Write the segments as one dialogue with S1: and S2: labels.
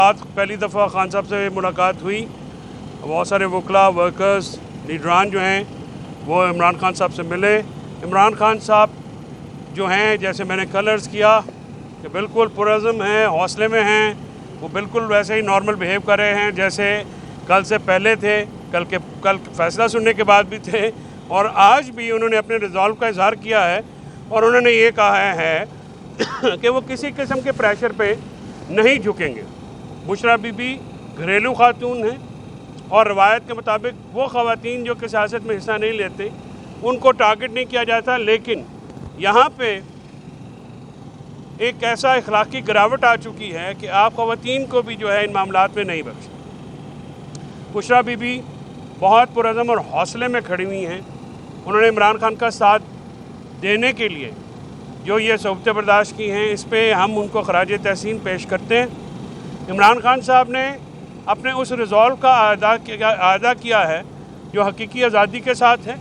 S1: बाद पहली दफ़ा खान साहब से मुलाकात हुई। बहुत सारे वकला, वर्कर्स, लीडरान जो हैं वो इमरान खान साहब से मिले। इमरान खान साहब जो हैं, जैसे मैंने कलर्स किया कि बिल्कुल पुरज़म हैं, हौसले में हैं, वो बिल्कुल वैसे ही नॉर्मल बिहेव कर रहे हैं जैसे कल से पहले थे, कल फैसला सुनने के बाद भी थे, और आज भी उन्होंने अपने रिज़ॉल्व का इज़हार किया है। और उन्होंने ये कहा है कि वो किसी किस्म के प्रेशर पे नहीं झुकेंगे। बुशरा बीबी घरेलू खातून हैं और रवायत के मुताबिक वो ख़वातीन जो कि सियासत में हिस्सा नहीं लेते उनको टारगेट नहीं किया जाता, लेकिन यहाँ पे एक ऐसा इखलाकी गिरावट आ चुकी है कि आप ख़वातीन को भी जो है इन मामलात में नहीं बख्शें। बुशरा बीबी बहुत पुरज़म और हौसले में खड़ी हुई हैं। उन्होंने इमरान खान का साथ देने के लिए जो ये सोबतें बर्दाश्त की हैं, इस पे हम उनको खराज तहसीन पेश करते हैं। इमरान खान साहब ने अपने उस रिज़ॉल्व का अदा किया है जो हकीकी आज़ादी के साथ है।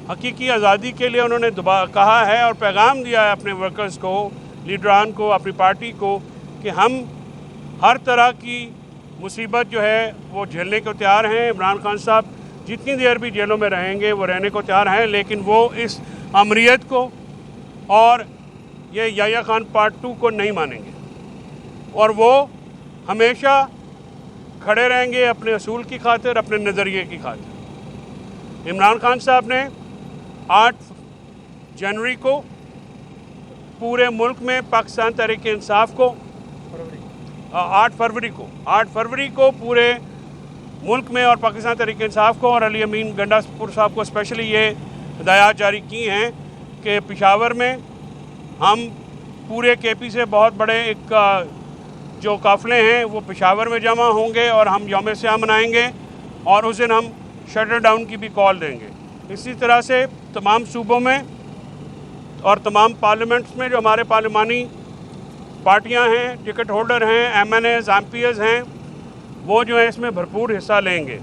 S1: हकीकी आज़ादी के लिए उन्होंने कहा है और पैगाम दिया है अपने वर्कर्स को, लीडरान को, अपनी पार्टी को कि हम हर तरह की मुसीबत जो है वो झेलने को तैयार हैं। इमरान खान साहब जितनी देर भी जेलों में रहेंगे वो रहने को तैयार हैं, लेकिन वो इस अमरीत को और ये याह्या खान पार्ट 2 को नहीं मानेंगे और वो हमेशा खड़े रहेंगे अपने असूल की खातिर, अपने नज़रिए की खातिर। इमरान खान साहब ने 8 जनवरी को पूरे मुल्क में पाकिस्तान तहरीक-ए-इंसाफ को 8 फरवरी को पूरे मुल्क में और पाकिस्तान तहरीक-ए-इंसाफ को और अली अमीन गंडापुर साहब को स्पेशली ये हिदायत जारी की हैं कि पेशावर में हम पूरे केपी से बहुत बड़े एक जो काफ़िले हैं वो पेशावर में जमा होंगे और हम यौम स्याह मनाएंगे और उस दिन हम शटर डाउन की भी कॉल देंगे। इसी तरह से तमाम सूबों में और तमाम पार्लियामेंट्स में जो हमारे पार्लिमानी पार्टियां हैं, टिकट होल्डर हैं, MNAs, MPs हैं, वो जो है इसमें भरपूर हिस्सा लेंगे।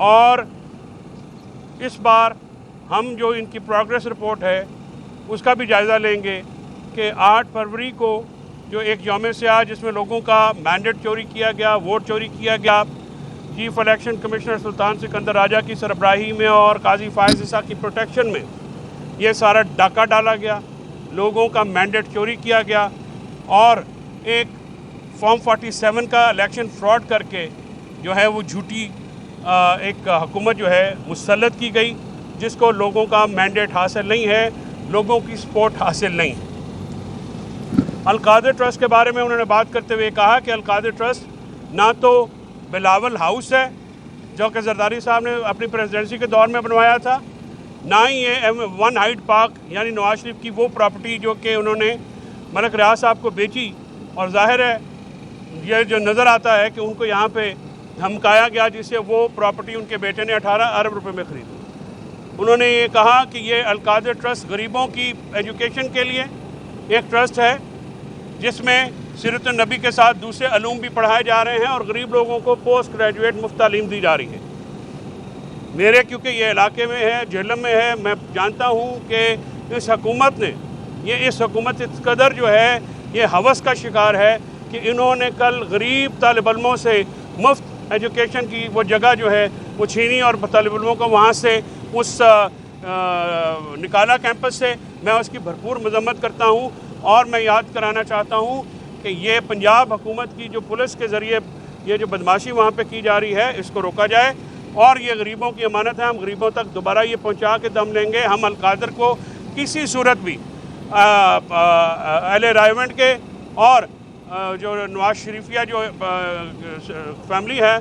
S1: और इस बार हम जो इनकी प्रोग्रेस रिपोर्ट है उसका भी जायज़ा लेंगे कि 8 फरवरी को जो एक यौम स्याह जिसमें लोगों का मैंडेट चोरी किया गया, वोट चोरी किया गया, चीफ इलेक्शन कमिश्नर सुल्तान सिकंदर राजा की सरबराही में और काजी फायज़ ईसा की प्रोटेक्शन में ये सारा डाका डाला गया, लोगों का मैंडेट चोरी किया गया और एक फॉर्म 47 का इलेक्शन फ्रॉड करके जो है वो झूठी एक हुकूमत जो है मुसल्लत की गई, जिसको लोगों का मैंडेट हासिल नहीं है, लोगों की सपोर्ट हासिल नहीं है। अल-कादिर ट्रस्ट के बारे में उन्होंने बात करते हुए कहा कि अल-कादिर ट्रस्ट ना तो बिलावल हाउस है जो कि जरदारी साहब ने अपनी प्रेसिडेंसी के दौर में बनवाया था, ना ही ये 1 हाइड पार्क यानी नवाज शरीफ की वो प्रॉपर्टी जो कि उन्होंने मलिक रियाज साहब को बेची। और ज़ाहिर है ये जो नज़र आता है कि उनको यहाँ पे धमकाया गया, जिससे वो प्रॉपर्टी उनके बेटे ने 18 अरब रुपए में ख़रीदी। उन्होंने ये कहा कि ये अल-कादिर ट्रस्ट गरीबों की एजुकेशन के लिए एक ट्रस्ट है जिसमें सीरत नबी के साथ दूसरे अलूम भी पढ़ाए जा रहे हैं और गरीब लोगों को पोस्ट ग्रेजुएट मुफ्त तालीम दी जा रही है। मेरे क्योंकि ये इलाके में है, झेलम में है, मैं जानता हूँ कि इस हुकूमत ने इस हुकूमत इस कदर जो है ये हवस का शिकार है कि इन्होंने कल गरीब तालिब इल्मों से मुफ्त एजुकेशन की वो जगह जो है वो छीनी और तालिब इल्मों को वहाँ से उस निकाला कैंपस से। मैं उसकी भरपूर मजम्मत करता हूँ और मैं याद कराना चाहता हूँ कि ये पंजाब हुकूमत की जो पुलिस के ज़रिए ये जो बदमाशी वहाँ पे की जा रही है इसको रोका जाए और ये गरीबों की अमानत है, हम गरीबों तक दोबारा ये पहुँचा के दम लेंगे। हम अल-कादिर को किसी सूरत भी अहले रायवंड के और जो नवाज शरीफिया जो फैमिली है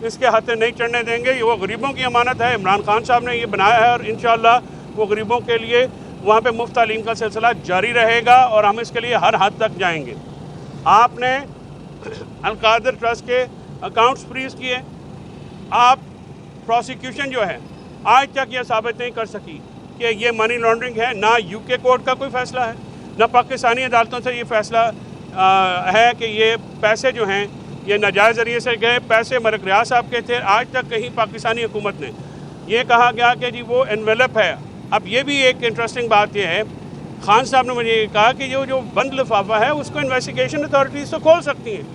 S1: इसके हाथे नहीं चढ़ने देंगे। ये वो गरीबों की अमानत है, इमरान खान साहब ने ये बनाया है और इंशाअल्लाह वो गरीबों के लिए वहाँ पे मुफ्त तालीम का सिलसिला जारी रहेगा और हम इसके लिए हर हद तक जाएंगे। आपने अल-कादिर ट्रस्ट के अकाउंट्स फ्रीज किए, आप प्रोसिक्यूशन जो है आज तक ये साबित नहीं कर सकी कि ये मनी लॉन्ड्रिंग है। ना यूके कोर्ट का कोई फ़ैसला है, ना पाकिस्तानी अदालतों से ये फ़ैसला है कि ये पैसे जो हैं ये नाजायज़ ज़रिए से गए, पैसे मलिक रियाज साहब के थे। आज तक कहीं पाकिस्तानी हुकूमत ने ये कहा गया कि जी वो एनवेलप है। अब ये भी एक इंटरेस्टिंग बात ये है, खान साहब ने मुझे कहा कि जो बंद लिफाफा है उसको इन्वेस्टिगेशन अथॉरिटीज़ तो खोल सकती हैं,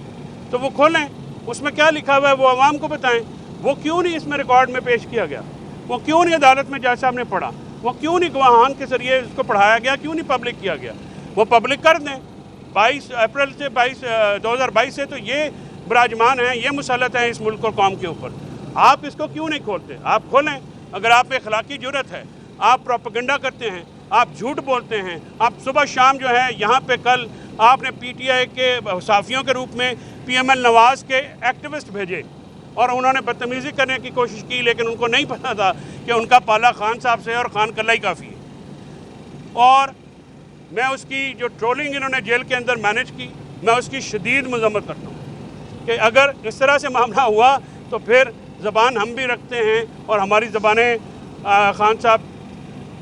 S1: تو وہ کھولیں، اس میں کیا لکھا ہوا ہے وہ عوام کو بتائیں. وہ کیوں نہیں اس میں ریکارڈ میں پیش کیا گیا؟ وہ کیوں نہیں عدالت میں جج صاحب نے پڑھا؟ وہ کیوں نہیں گواہان کے ذریعے اس کو پڑھایا گیا؟ کیوں نہیں پبلک کیا گیا؟ وہ پبلک کر دیں. 22 اپریل سے 2022 سے تو یہ براجمان ہیں، یہ مسلط ہیں اس ملک اور قوم کے اوپر. آپ اس کو کیوں نہیں کھولتے؟ آپ کھولیں. اگر آپ میں اخلاقی جرت ہے، آپ پروپیگنڈا کرتے ہیں، آپ جھوٹ بولتے ہیں، آپ صبح شام جو ہے یہاں پہ کل آپ نے پی ٹی آئی کے صحافیوں کے روپ میں پی ایم ایل نواز کے ایکٹیوسٹ بھیجے اور انہوں نے بدتمیزی کرنے کی کوشش کی، لیکن ان کو نہیں پتا تھا کہ ان کا پالا خان صاحب سے اور خان کلہ ہی کافی ہے. اور میں اس کی جو ٹرولنگ انہوں نے جیل کے اندر مینیج کی، میں اس کی شدید مذمت کرتا ہوں کہ اگر اس طرح سے معاملہ ہوا تو پھر زبان ہم بھی رکھتے ہیں اور ہماری زبانیں خان صاحب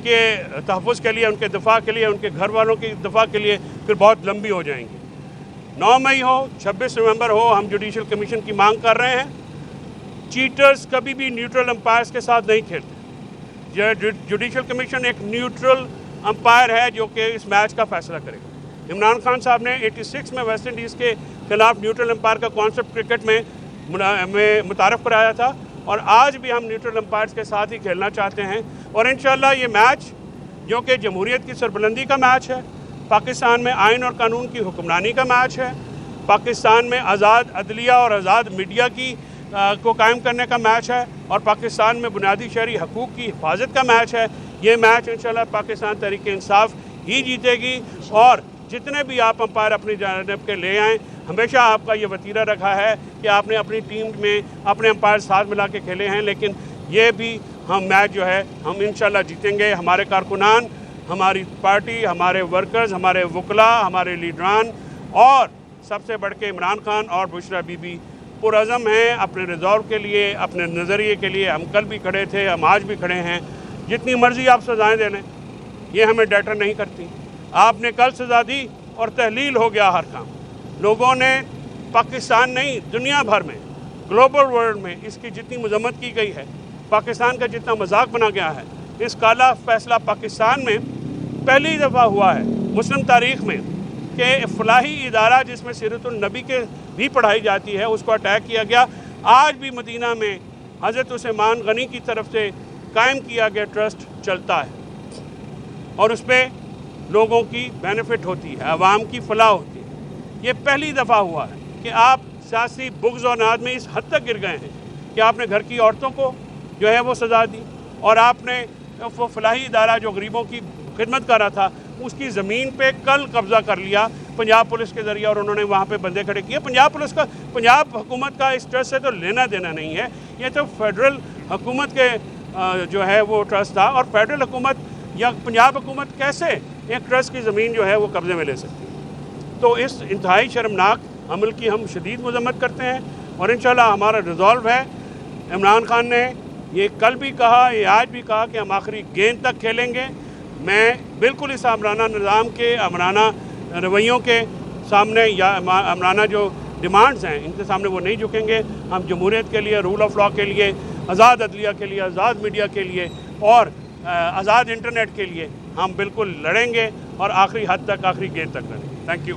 S1: کے تحفظ کے لیے، ان کے دفاع کے لیے، ان کے گھر والوں کی دفاع کے لیے پھر بہت لمبی ہو جائیں گی. 9 مئی ہو، 26 نومبر ہو، ہم جوڈیشل کمیشن کی مانگ کر رہے ہیں. چیٹرز کبھی بھی نیوٹرل امپائرز کے ساتھ نہیں کھیلتے. جوڈیشل کمیشن ایک نیوٹرل امپائر ہے جو کہ اس میچ کا فیصلہ کرے گا. عمران خان صاحب نے 86 میں ویسٹ انڈیز کے خلاف نیوٹرل امپائر کا کانسیپٹ کرکٹ میں متعارف کرایا تھا، اور آج بھی ہم نیوٹرل امپائرز کے ساتھ ہی کھیلنا چاہتے ہیں. اور انشاءاللہ یہ میچ جو کہ جمہوریت کی سربلندی کا میچ ہے، پاکستان میں آئین اور قانون کی حکمرانی کا میچ ہے، پاکستان میں آزاد عدلیہ اور آزاد میڈیا کو قائم کرنے کا میچ ہے، اور پاکستان میں بنیادی شہری حقوق کی حفاظت کا میچ ہے. یہ میچ انشاءاللہ پاکستان تحریک انصاف ہی جیتے گی. اور جتنے بھی آپ امپائر اپنی جانب کے لے آئیں، ہمیشہ آپ کا یہ وتیرہ رکھا ہے کہ آپ نے اپنی ٹیم میں اپنے امپائر ساتھ ملا کے کھیلے ہیں، لیکن یہ بھی ہم میچ جو ہے ہم انشاءاللہ جیتیں گے. ہمارے کارکنان، ہماری پارٹی، ہمارے ورکرز، ہمارے وکلاء، ہمارے لیڈران اور سب سے بڑھ کے عمران خان اور بشرا بی بی پرعزم ہیں اپنے ریزولو کے لیے، اپنے نظریے کے لیے. ہم کل بھی کھڑے تھے، ہم آج بھی کھڑے ہیں. جتنی مرضی آپ سزائیں دے لیں، یہ ہمیں ڈیٹر نہیں کرتی. آپ نے کل سزا دی اور تحلیل ہو گیا ہر کام. لوگوں نے پاکستان نہیں، دنیا بھر میں، گلوبل ورلڈ میں اس کی جتنی مذمت کی گئی ہے، پاکستان کا جتنا مذاق بنا گیا ہے، اس کالا فیصلہ پاکستان میں پہلی دفعہ ہوا ہے مسلم تاریخ میں کہ فلاحی ادارہ جس میں سیرت النبی کے بھی پڑھائی جاتی ہے، اس کو اٹیک کیا گیا. آج بھی مدینہ میں حضرت عثمان غنی کی طرف سے قائم کیا گیا ٹرسٹ چلتا ہے، اور اس پہ لوگوں کی بینیفٹ ہوتی ہے، عوام کی فلاح ہوتی ہے. یہ پہلی دفعہ ہوا ہے کہ آپ سیاسی بغض اور ناد میں اس حد تک گر گئے ہیں کہ آپ نے گھر کی عورتوں کو جو ہے وہ سزا دی، اور آپ نے وہ فلاحی ادارہ جو غریبوں کی خدمت کر رہا تھا اس کی زمین پہ کل قبضہ کر لیا پنجاب پولیس کے ذریعے، اور انہوں نے وہاں پہ بندے کھڑے کیے. پنجاب حکومت کا اس ٹرسٹ سے تو لینا دینا نہیں ہے، یہ تو فیڈرل حکومت کے جو ہے وہ ٹرسٹ تھا. اور فیڈرل حکومت یا پنجاب حکومت کیسے ایک ٹرسٹ کی زمین جو ہے وہ قبضے میں لے سکتی ہے؟ تو اس انتہائی شرمناک عمل کی ہم شدید مذمت کرتے ہیں، اور انشاءاللہ ہمارا ریزولو ہے. عمران خان نے یہ کل بھی کہا، یہ آج بھی کہا کہ ہم آخری گیند تک کھیلیں گے. میں بالکل اس آمرانہ نظام کے، آمرانہ رویوں کے سامنے یا آمرانہ جو ڈیمانڈز ہیں ان کے سامنے وہ نہیں جھکیں گے. ہم جمہوریت کے لیے، رول آف لاء کے لیے، آزاد عدلیہ کے لیے، آزاد میڈیا کے لیے اور آزاد انٹرنیٹ کے لیے ہم بالکل لڑیں گے، اور آخری حد تک، آخری گیند تک لڑیں گے. Thank you.